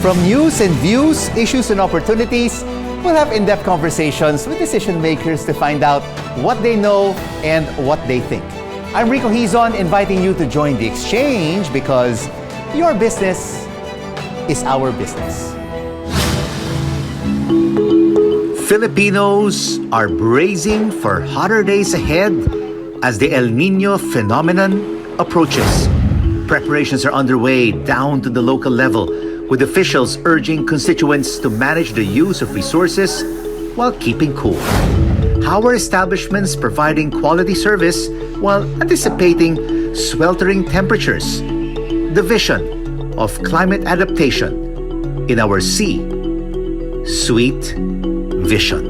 From news and views, issues and opportunities, we'll have in-depth conversations with decision makers to find out what they know and what they think. I'm Rico Hizon, inviting you to join the exchange because your business is our business. Filipinos are bracing for hotter days ahead as the El Niño phenomenon approaches. Preparations are underway down to the local level, with officials urging constituents to manage the use of resources while keeping cool. How are establishments providing quality service while anticipating sweltering temperatures? The vision of climate adaptation in our C-Suite Vision.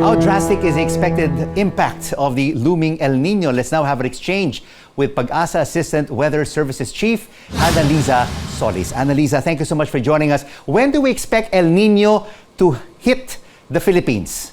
How drastic is the expected impact of the looming El Nino? Let's now have an exchange with PAGASA Assistant Weather Services Chief, Liza Solis. Liza, thank you so much for joining us. When do we expect El Nino to hit the Philippines?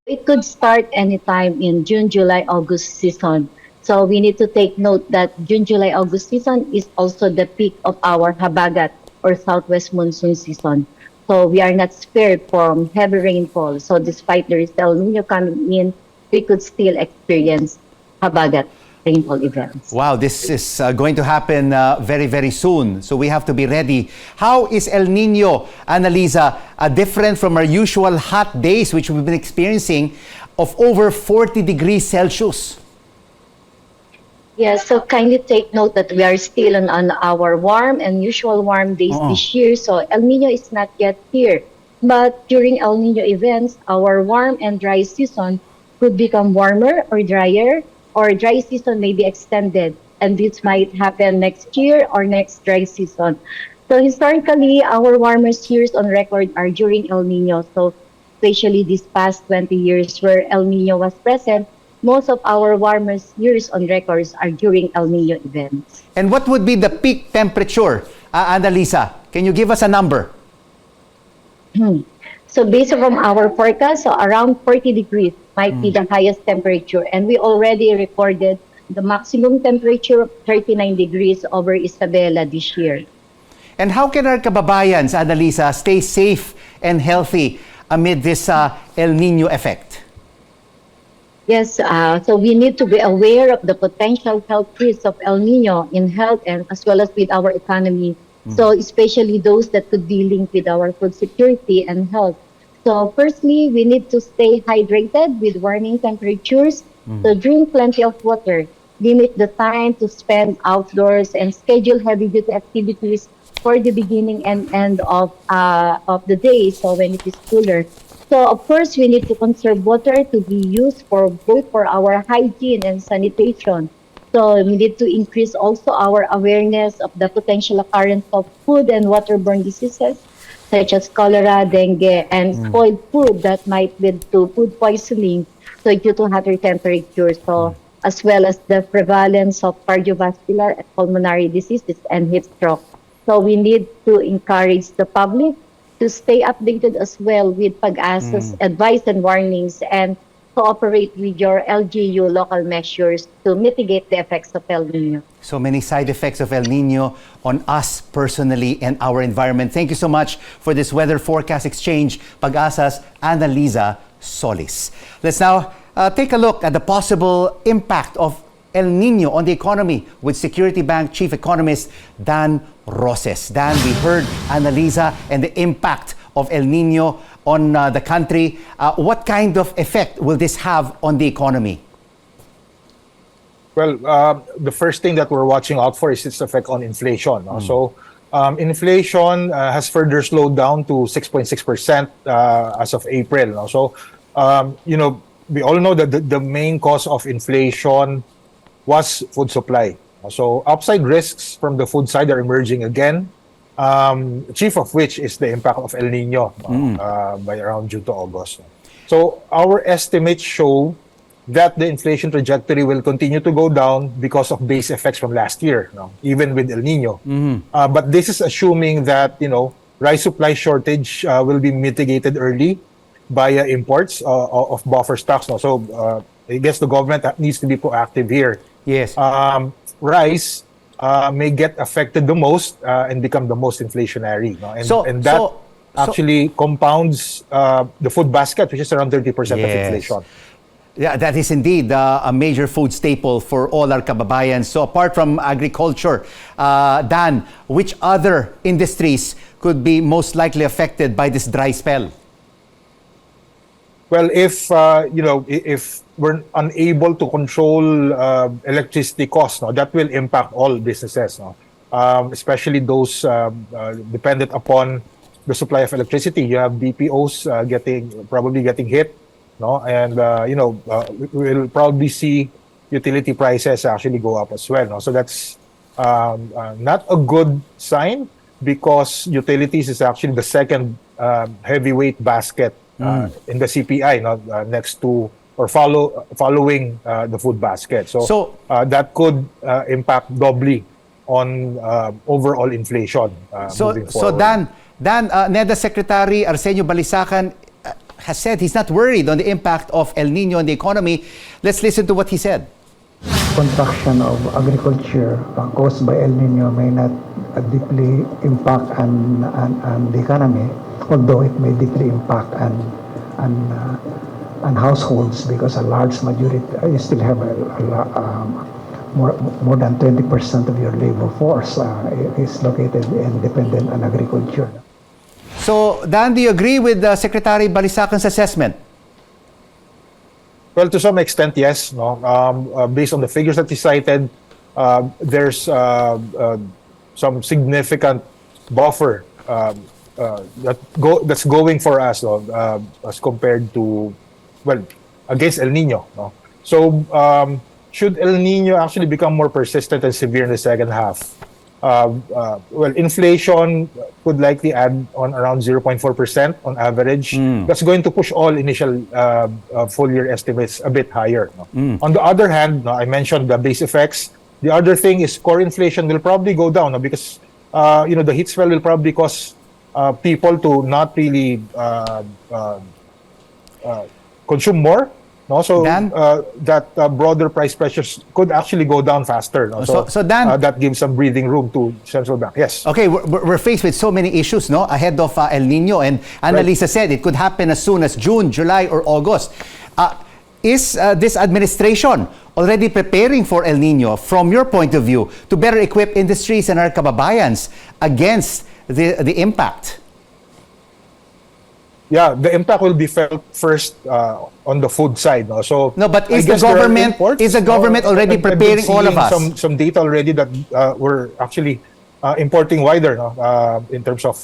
It could start anytime in June, July, August season. So we need to take note that June, July, August season is also the peak of our habagat or southwest monsoon season. So we are not spared from heavy rainfall. So despite there is El Nino coming in, we could still experience habagat rainfall events. Wow, this is going to happen very, very soon. So we have to be ready. How is El Nino, Liza, different from our usual hot days, which we've been experiencing, of over 40 degrees Celsius? Yeah, so kindly take note that we are still on our warm and usual warm days this year. So El Nino is not yet here. But during El Nino events, our warm and dry season could become warmer or drier, or dry season may be extended. And this might happen next year or next dry season. So historically, our warmest years on record are during El Nino. So especially these past 20 years where El Nino was present, most of our warmest years on records are during El Nino events. And what would be the peak temperature, Liza? Can you give us a number? So based on our forecast, so around 40 degrees might be the highest temperature. And we already recorded the maximum temperature of 39 degrees over Isabela this year. And how can our kababayans, Liza, stay safe and healthy amid this El Nino effect? Yes, so we need to be aware of the potential health risks of El Nino in health and as well as with our economy. So especially those that could be linked with our food security and health. So firstly, we need to stay hydrated with warming temperatures. So drink plenty of water. Limit the time to spend outdoors and schedule heavy-duty activities for the beginning and end of the day. So when it is cooler. So of course, we need to conserve water to be used for both for our hygiene and sanitation. So we need to increase also our awareness of the potential occurrence of food and waterborne diseases such as cholera, dengue, and spoiled food that might lead to food poisoning. So due to hotter temperatures, so as well as the prevalence of cardiovascular and pulmonary diseases and heat stroke. So we need to encourage the public to stay updated as well with PAGASA's advice and warnings and cooperate with your LGU local measures to mitigate the effects of El Nino. So many side effects of El Nino on us personally and our environment. Thank you so much for this weather forecast exchange, PAGASA's Liza Solis. Let's now take a look at the possible impact of El Nino on the economy with Security Bank Chief Economist Dan Roces. Dan, we heard Liza and the impact of El Nino on the country. What kind of effect will this have on the economy? Well, the first thing that we're watching out for is its effect on inflation. So inflation has further slowed down to 6.6% as of April. So, we all know that the main cause of inflation was food supply. So upside risks from the food side are emerging again, chief of which is the impact of El Nino by around June to August. So our estimates show that the inflation trajectory will continue to go down because of base effects from last year, even with El Nino. But this is assuming that, rice supply shortage will be mitigated early via imports of buffer stocks. No? So I guess the government needs to be proactive here. Yes. Rice may get affected the most and become the most inflationary. No? And that actually compounds the food basket, which is around 30% of inflation. Yeah, that is indeed a major food staple for all our kababayans. So apart from agriculture, Dan, which other industries could be most likely affected by this dry spell? Well, if if we're unable to control electricity costs, no, that will impact all businesses, no? Especially those dependent upon the supply of electricity. You have BPOs probably getting hit, no, and we'll probably see utility prices actually go up as well, no. So that's not a good sign, because utilities is actually the second heavyweight basket in the CPI, next to or following the food basket. So that could impact doubly on overall inflation moving forward. So Dan, NEDA Secretary Arsenio Balisacan has said he's not worried on the impact of El Nino on the economy. Let's listen to what he said. Contraction of agriculture caused by El Nino may not deeply impact on the economy, although it may deeply impact on households, because a large majority, you still have more than 20% of your labor force is located and dependent on agriculture. So Dan, do you agree with Secretary Balisacan's assessment? Well, to some extent, yes. No, based on the figures that he cited, there's some significant buffer that's going for us, as compared to, well, against El Nino. No? So, should El Nino actually become more persistent and severe in the second half, well, inflation could likely add on around 0.4% on average. That's going to push all initial full year estimates a bit higher. No? On the other hand, I mentioned the base effects. The other thing is core inflation will probably go down, no? Because the heat spell will probably cause people to not really consume more. No, so that broader price pressures could actually go down faster. No? So Dan, that gives some breathing room to central bank. Yes. Okay, we're faced with so many issues, no, ahead of El Nino, and Liza said it could happen as soon as June, July, or August. Is this administration already preparing for El Nino, from your point of view, to better equip industries and our kababayans against the impact? Yeah, the impact will be felt first on the food side. No? So no, but is the government already preparing all of us? Some data already that we're actually importing wider, no? In terms of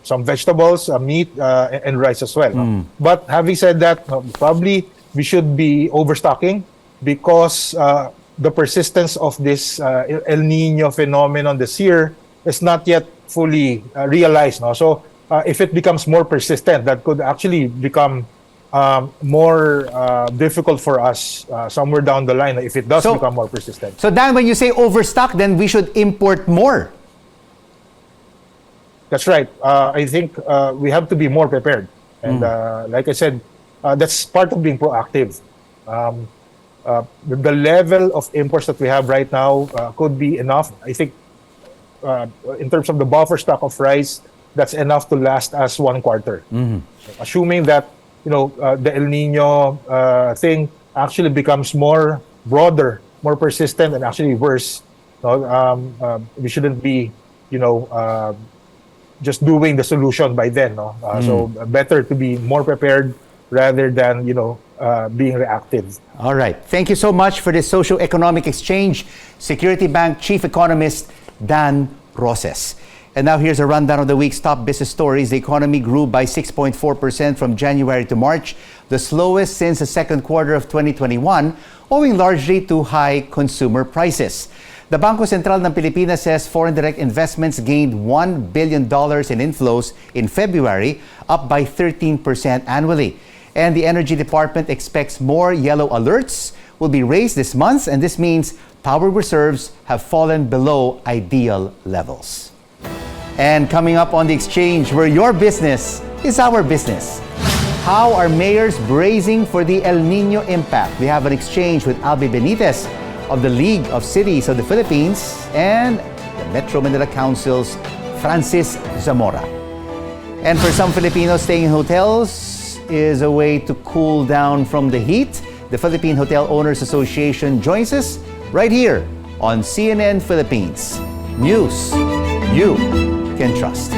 some vegetables, meat, and rice as well. No? But having said that, probably we should be overstocking, because the persistence of this El Nino phenomenon this year is not yet fully realized. No? So if it becomes more persistent, that could actually become more difficult for us somewhere down the line if it does become more persistent. So Dan, when you say overstock, then we should import more. That's right. I think we have to be more prepared. And like I said, that's part of being proactive. The level of imports that we have right now could be enough. I think in terms of the buffer stock of rice, that's enough to last us 1 quarter. Assuming that the El Nino thing actually becomes more broader, more persistent, and actually worse. We shouldn't be just doing the solution by then. So better to be more prepared rather than being reactive. All right. Thank you so much for this socio-economic exchange, Security Bank Chief Economist Dan Roces. And now here's a rundown of the week's top business stories. The economy grew by 6.4% from January to March, the slowest since the second quarter of 2021, owing largely to high consumer prices. The Bangko Sentral ng Pilipinas says foreign direct investments gained $1 billion in inflows in February, up by 13% annually. And the Energy Department expects more yellow alerts will be raised this month, and this means power reserves have fallen below ideal levels. And coming up on the exchange, where your business is our business. How are mayors bracing for the El Nino impact? We have an exchange with Albi Benitez of the League of Cities of the Philippines and the Metro Manila Council's Francis Zamora. And for some Filipinos, staying in hotels is a way to cool down from the heat. The Philippine Hotel Owners Association joins us right here on CNN Philippines. News you can trust.